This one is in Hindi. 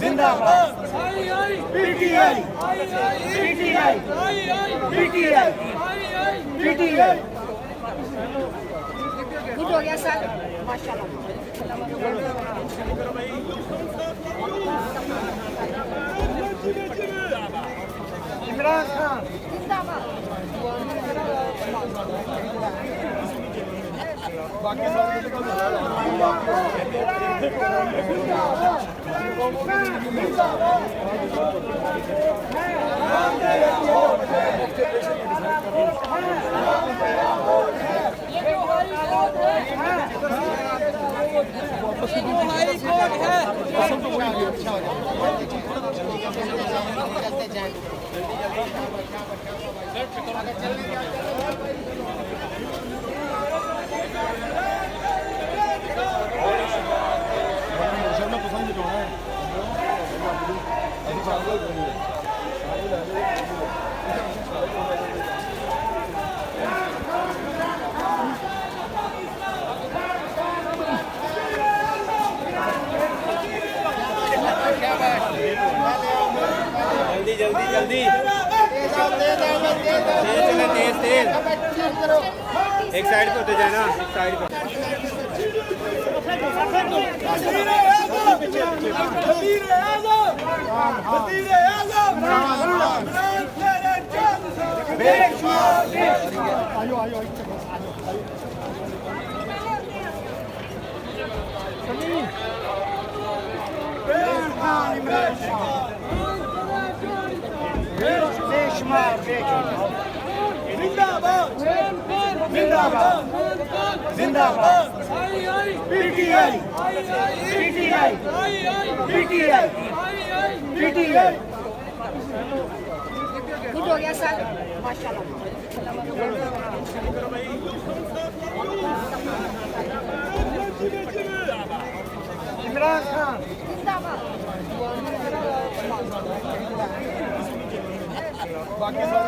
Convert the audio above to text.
जिंदाबाद PTI PTI PTI PTI. Good हो गया सर, माशाल्लाह। इमरान खान जिंदाबाद। बाकी सारे जल्दी जल्दी चले तेज तेज। एक साइड पे होते जाए ना, एक साइड पे। जिंदाबाद जिंदाबाद जिंदाबाद PTI PTI PTI PTI. Good हो गया सर, माशाल्लाह। इमरान खान जिंदाबाद। बाकी सारे